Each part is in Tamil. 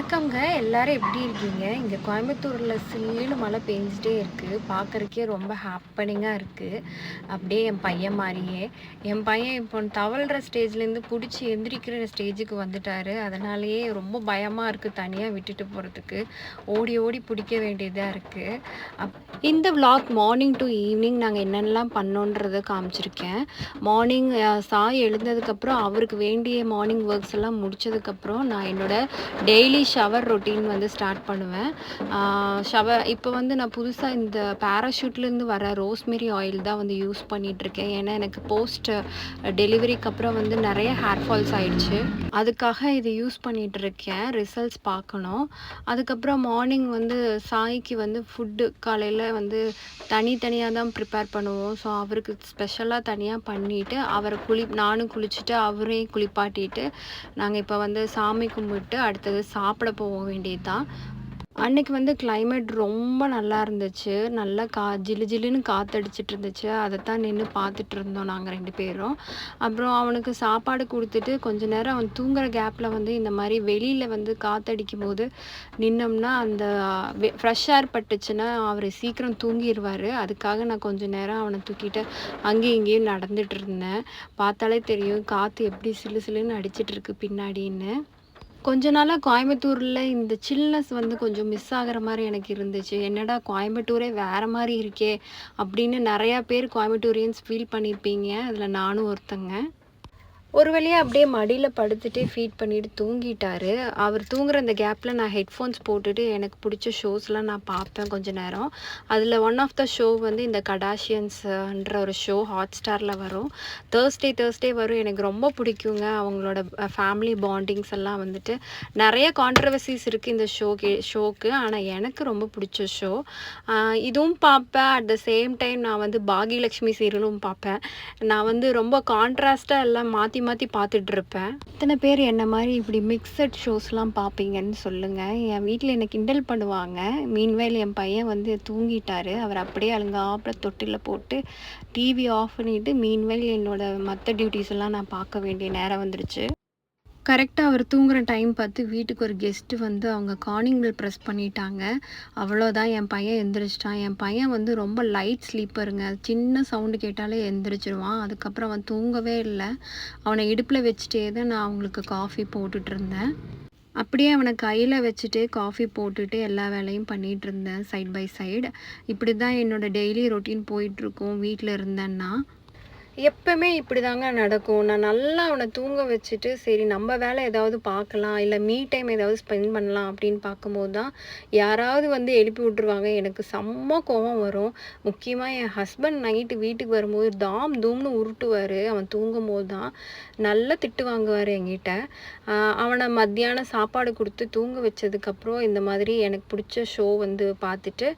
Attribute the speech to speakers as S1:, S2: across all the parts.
S1: வணக்கம்ங்க. எல்லாரும் எப்படி இருக்கீங்க? இங்க கோயம்புத்தூர்ல சில்லுன்னு மழை பெஞ்சுட்டே இருக்கு. பார்க்கறக்கே ரொம்ப ஹேப்பனிங்கா இருக்கு. அப்படியே என் பையன் மாரியே. என் பையன் இப்போ தவழ்ற ஸ்டேஜ்லேருந்து புடிச்சு எந்திரிக்கிற ஸ்டேஜுக்கு வந்துட்டாரு. அதனாலேயே ரொம்ப பயமா இருக்கு தனியா விட்டுட்டு போறதுக்கு. ஓடி ஓடி புடிக்க வேண்டியதா இருக்கு. இந்த விளாக் மார்னிங் டு ஈவினிங் நாங்கள் என்னென்னலாம் பண்ணோன்றதை காமிச்சிருக்கேன். மார்னிங் சாய் எழுந்ததுக்கப்புறம் அவருக்கு வேண்டிய மார்னிங் ஒர்க்ஸ் எல்லாம் முடிச்சதுக்கப்புறம் நான் என்னோட டெய்லி ஷவர் ரொட்டீன் வந்து ஸ்டார்ட் பண்ணுவேன். இப்போ வந்து நான் புதுசாக இந்த பேராஷூட்லேருந்து வர ரோஸ்மெரி ஆயில் தான் வந்து யூஸ் பண்ணிகிட்ருக்கேன். ஏன்னா எனக்கு போஸ்ட் டெலிவரிக்கு அப்புறம் வந்து நிறைய ஹேர் ஃபால்ஸ் ஆயிடுச்சு. அதுக்காக இது யூஸ் பண்ணிகிட்ருக்கேன். ரிசல்ட்ஸ் பார்க்கணும். அதுக்கப்புறம் மார்னிங் வந்து சாய்க்கு வந்து ஃபுட்டு காலையில் வந்து தனித்தனியாக தான் ப்ரிப்பேர் பண்ணுவோம். ஸோ அவருக்கு ஸ்பெஷலாக தனியாக பண்ணிவிட்டு நானும் குளிச்சுட்டு அவரையும் குளிப்பாட்டிட்டு நாங்கள் இப்போ வந்து சாமி கும்பிட்டு அடுத்தது சாப்பிட போக வேண்டியது தான். அன்னைக்கு வந்து கிளைமேட் ரொம்ப நல்லா இருந்துச்சு. நல்லா ஜிலு ஜிலுன்னு காற்றடிச்சிட்டு இருந்துச்சு. அதைத்தான் நின்று பார்த்துட்டு இருந்தோம் நாங்கள் 2 பேரும். அப்புறம் அவனுக்கு சாப்பாடு கொடுத்துட்டு கொஞ்ச நேரம் அவன் தூங்குற கேப்பில் வந்து இந்த மாதிரி வெளியில் வந்து காற்றடிக்கும் போது நின்னோம்னா அந்த ஃப்ரெஷ் ஏர் பட்டுச்சுன்னா அவர் சீக்கிரம் தூங்கிடுவார். அதுக்காக நான் கொஞ்சம் நேரம் அவனை தூக்கிட்டு அங்கேயும் இங்கேயும் நடந்துட்டு இருந்தேன். பார்த்தாலே தெரியும் காற்று எப்படி சிலு சிலுன்னு அடிச்சிட்டு இருக்கு பின்னாடின்னு. கொஞ்ச நாளாக கோயம்புத்தூரில் இந்த சில்னஸ் வந்து கொஞ்சம் மிஸ் ஆகிற மாதிரி எனக்கு இருந்துச்சு. என்னடா கோயம்புத்தூரே வேறு மாதிரி இருக்கே அப்படின்னு நிறையா பேர் கோயம்புத்தூரியன்ஸ் ஃபீல் பண்ணியிருப்பீங்க. அதில் நானும் ஒருத்தங்க. ஒரு வழியாக அப்படியே மடியில் படுத்துகிட்டே ஃபீட் பண்ணிவிட்டு தூங்கிட்டார். அவர் தூங்குற அந்த கேப்பில் நான் ஹெட்ஃபோன்ஸ் போட்டுட்டு எனக்கு பிடிச்ச ஷோஸ்லாம் நான் பார்ப்பேன் கொஞ்ச நேரம். அதில் ஒன் ஆஃப் த ஷோ வந்து இந்த கடாஷியன்ஸ்ன்ற ஒரு ஷோ ஹாட் ஸ்டாரில் வரும். தேர்ஸ்டே வரும். எனக்கு ரொம்ப பிடிக்குங்க. அவங்களோட ஃபேமிலி பாண்டிங்ஸ் எல்லாம் வந்துட்டு நிறைய கான்ட்ரவர்சிஸ் இருக்குது இந்த ஷோக்கு. ஆனால் எனக்கு ரொம்ப பிடிச்ச ஷோ. இதுவும் பார்ப்பேன். அட் த சேம் டைம் நான் வந்து பாகியலக்ஷ்மி சீரியலும் பார்ப்பேன். நான் வந்து ரொம்ப கான்ட்ராஸ்ட்டாக எல்லாம் மாற்றி பார்த்துட்ருப்பேன். இத்தனை பேர் என்ன மாதிரி இப்படி மிக்சட் ஷோஸ்லாம் பார்ப்பீங்கன்னு சொல்லுங்கள். என் வீட்டில் என்னை கிண்டல் பண்ணுவாங்க. மீன்வேல் என் பையன் வந்து தூங்கிட்டார். அவர் அப்படியே அழுங்காப்புல தொட்டிலில் போட்டு டிவி ஆஃப் பண்ணிவிட்டு மீன்வேல் என்னோட மற்ற டியூட்டிஸ் எல்லாம் நான் பார்க்க வேண்டிய நேரம் வந்துடுச்சு. கரெக்டாக அவர் தூங்குகிற டைம் பார்த்து வீட்டுக்கு ஒரு கெஸ்ட்டு வந்து அவங்க காலிங் பெல் ப்ரெஸ் பண்ணிட்டாங்க. அவ்வளோதான், என் பையன் எந்திரிச்சிட்டான். என் பையன் வந்து ரொம்ப லைட் ஸ்லீப்பருங்க. சின்ன சவுண்டு கேட்டாலே எந்திரிச்சிருவான். அதுக்கப்புறம் அவன் தூங்கவே இல்லை. அவனை இடுப்பில் வச்சுட்டே தான் நான் அவங்களுக்கு காஃபி போட்டுட்டு இருந்தேன். அப்படியே அவனை கையில் வச்சுட்டு காஃபி போட்டுட்டு எல்லா வேலையும் பண்ணிகிட்டு இருந்தேன் சைட் பை சைடு. இப்படி தான் என்னோடய டெய்லி ரொட்டீன் போயிட்டுருக்கும் வீட்டில் இருந்தேன்னா. எப்பவுமே இப்படி தாங்க நடக்கும். நான் நல்லா அவனை தூங்க வச்சுட்டு சரி நம்ம வேலை ஏதாவது பார்க்கலாம், இல்லை மீ டைம் ஏதாவது ஸ்பெண்ட் பண்ணலாம் அப்படின்னு பார்க்கும்போது தான் யாராவது வந்து எழுப்பி விட்ருவாங்க. எனக்கு செம்ம கோவம் வரும். முக்கியமாக என் ஹஸ்பண்ட் நைட்டு வீட்டுக்கு வரும்போது தாம் தூம்னு உருட்டுவார். அவன் தூங்கும் போது தான் நல்லா திட்டு வாங்குவார் என்கிட்ட. அவனை மத்தியானம் சாப்பாடு கொடுத்து தூங்க வச்சதுக்கப்புறம் இந்த மாதிரி எனக்கு பிடிச்ச ஷோ வந்து பார்த்துட்டு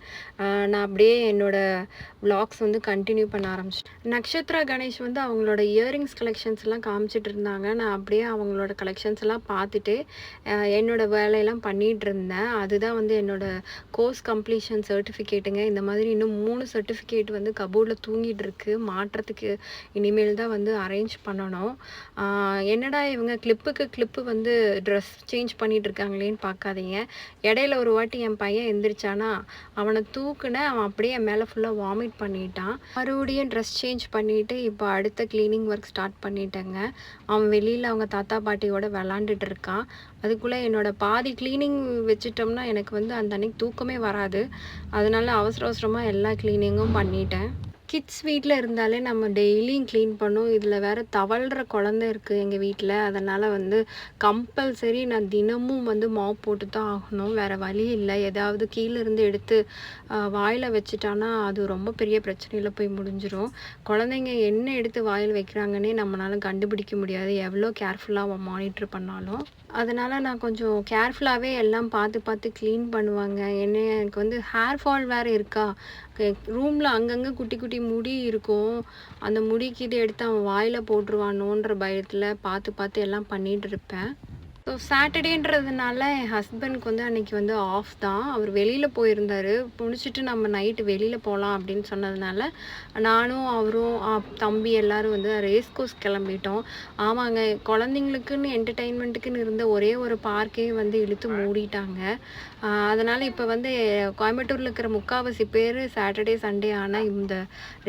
S1: நான் அப்படியே என்னோடய விளாக்ஸ் வந்து கண்டினியூ பண்ண ஆரம்பிச்சிட்டேன். நக்ஷத்ரா கணேஷ் வந்து அவங்களோட இயரிங்ஸ் கலெக்ஷன்ஸ் எல்லாம் காமிச்சிட்டு இருந்தாங்க. நான் அப்படியே அவங்களோட கலெக்ஷன்ஸ் எல்லாம் பார்த்துட்டு என்னோட வேலையெல்லாம் பண்ணிகிட்டு இருந்தேன். அதுதான் வந்து என்னோட கோர்ஸ் கம்ப்ளீஷன் சர்டிஃபிகேட்டுங்க. இந்த மாதிரி இன்னும் 3 சர்டிஃபிகேட் வந்து கபோர்டில் தூங்கிட்டு இருக்கு. மாற்றத்துக்கு இனிமேல் தான் வந்து அரேஞ்ச் பண்ணணும். என்னடா இவங்க கிளிப்பு வந்து ட்ரெஸ் சேஞ்ச் பண்ணிட்டு இருக்காங்களேன்னு பார்க்காதீங்க. இடையில ஒரு வாட்டி என் பையன் எந்திரிச்சானா அவனை தூக்குனேன். அவன் அப்படியே என் மேலே ஃபுல்லாக வாமிட் பண்ணிட்டான். மறுபடியும் ட்ரெஸ் சேஞ்ச் பண்ணிவிட்டு இப்போ அடுத்த க்ளீனிங் ஒர்க் ஸ்டார்ட் பண்ணிட்டேங்க. அவன் வெளியில் அவங்க தாத்தா பாட்டியோட விளாண்டுட்டு இருக்கான். அதுக்குள்ளே என்னோடய பாதி க்ளீனிங் வச்சிட்டோம்னா எனக்கு வந்து அந்த அன்னைக்கு தூக்கமே வராது. அதனால அவசரமாக எல்லா க்ளீனிங்கும் பண்ணிட்டேன். கிட்ஸ் வீட்டில் இருந்தாலே நம்ம டெய்லியும் க்ளீன் பண்ணோம். இதில் வேறு தவழ்கிற குழந்தை இருக்குது எங்கள் வீட்டில். அதனால் வந்து கம்பல்சரி நான் தினமும் வந்து மாப் போட்டு தான் ஆகணும். வேறு வழி இல்லை. ஏதாவது கீழேருந்து எடுத்து வாயில் வச்சுட்டானா அது ரொம்ப பெரிய பிரச்சனையில் போய் முடிஞ்சிடும். குழந்தைங்க என்ன எடுத்து வாயில் வைக்கிறாங்கன்னே நம்மளால் கண்டுபிடிக்க முடியாது, எவ்வளோ கேர்ஃபுல்லாக மானிட்ரு பண்ணாலும். அதனால் நான் கொஞ்சம் கேர்ஃபுல்லாகவே எல்லாம் பார்த்து க்ளீன் பண்ணுவாங்க. எனக்கு வந்து ஹேர் ஃபால் வேறு இருக்கா. ரூமில் அங்கங்கே குட்டி குட்டி முடி இருக்கும். அந்த முடிக்கு இதை எடுத்து அவன் வாயில் போட்டுருவானோன்ற பயத்தில் பார்த்து எல்லாம் பண்ணிகிட்டு இருப்பேன். ஸோ சாட்டர்டேன்றதுனால என் ஹஸ்பண்ட்க்கு வந்து அன்னைக்கு வந்து ஆஃப் தான். அவர் வெளியில போயிருந்தாரு. முடிச்சுட்டு நம்ம நைட்டு வெளியில போலாம் அப்படின்னு சொன்னதுனால, நானும், அவரும், தம்பி எல்லாரும் வந்து ரேஸ் கோர்ஸ் கிளம்பிட்டோம். ஆமாங்க, குழந்தைங்களுக்குன்னு என்டர்டெயின்மெண்ட்டுக்குன்னு இருந்த ஒரே ஒரு பார்க்கே வந்து இழுத்து மூடிட்டாங்க. அதனால இப்ப வந்து கோயம்புத்தூர்ல இருக்கிற முக்காவாசி பேர் சாட்டர்டே, சண்டே ஆனா இந்த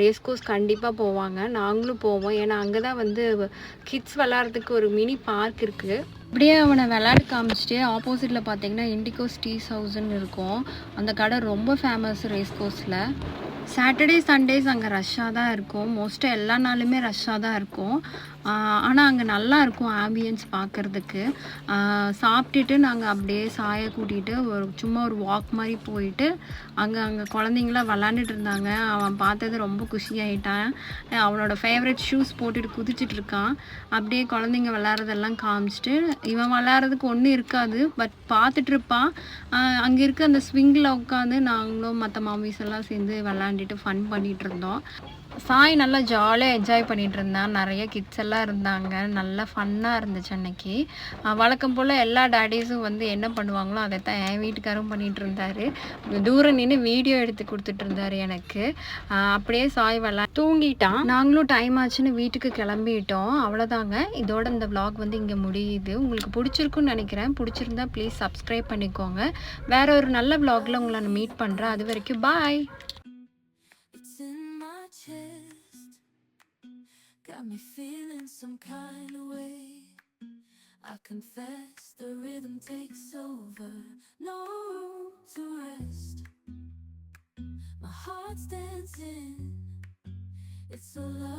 S1: ரேஸ் கோர்ஸ் கண்டிப்பா போவாங்க. நாங்களும் போவோம். ஏன்னா அங்க தான் வந்து கிட்ஸ் விளையாடுறதுக்கு ஒரு மினி பார்க் இருக்கு. அப்படியே அவனை விளையாட காமிச்சிட்டே ஆப்போசிட்டில் பார்த்தீங்கன்னா இண்டிகோஸ் டீ ஹவுஸ்ன்னு இருக்கும். அந்த கடை ரொம்ப ஃபேமஸ் ரேஸ் கோர்ஸில். சாட்டர்டே சண்டேஸ் அங்கே ரஷ்ஷாக தான் இருக்கும். மோஸ்ட்டாக எல்லா நாளுமே ரஷ்ஷாக தான் இருக்கும். ஆனால் அங்கே நல்லா இருக்கும் ஆம்பியன்ஸ் பார்க்குறதுக்கு. சாப்பிட்டுட்டு நாங்கள் அப்படியே சாயை கூட்டிகிட்டு சும்மா ஒரு வாக் மாதிரி போயிட்டு அங்கே குழந்தைங்களாம் விளாண்டுட்டு இருந்தாங்க. அவன் பார்த்தது ரொம்ப குஷியாயிட்டான். அவனோட ஃபேவரட் ஷூஸ் போட்டுட்டு குதிச்சுட்டு இருக்கான். அப்படியே குழந்தைங்க விளாட்றதெல்லாம் காமிச்சிட்டு, இவன் விளாட்றதுக்கு ஒன்றும் இருக்காது, பட் பார்த்துட்டு இருப்பான். அங்கே இருக்க அந்த ஸ்விங்கில் உட்காந்து நாங்களும் மற்ற மாமிஸ் எல்லாம் சேர்ந்து விளாண்டுட்டு ஃபன் பண்ணிகிட்டு இருந்தோம். சாய் நல்லா ஜாலியாக என்ஜாய் பண்ணிகிட்டு இருந்தான். நிறைய கிட்ஸ் எல்லாம் இருந்தாங்க. நல்லா ஃபன்னாக இருந்துச்சு அன்னைக்கு. வழக்கம் போல் எல்லா டேடிஸும் வந்து என்ன பண்ணுவாங்களோ அதை தான் என் வீட்டுக்காரும் பண்ணிகிட்டு இருந்தார். தூரம் நின்று வீடியோ எடுத்து கொடுத்துட்டு இருந்தார் எனக்கு. அப்படியே சாய் தூங்கிட்டான். நாங்களும் டைம் ஆச்சுன்னு வீட்டுக்கு கிளம்பிட்டோம். அவ்வளோதாங்க, இதோட இந்த vlog வந்து இங்கே முடியுது. உங்களுக்கு பிடிச்சிருக்குன்னு நினைக்கிறேன். பிடிச்சிருந்தா ப்ளீஸ் சப்ஸ்கிரைப் பண்ணிக்கோங்க. வேற ஒரு நல்ல vlogல உங்களை நான் மீட் பண்ணுறேன். அது வரைக்கும் பாய். Chest got me feeling some kind of way. I confess the rhythm takes over, no room to rest. My heart's dancing, it's a love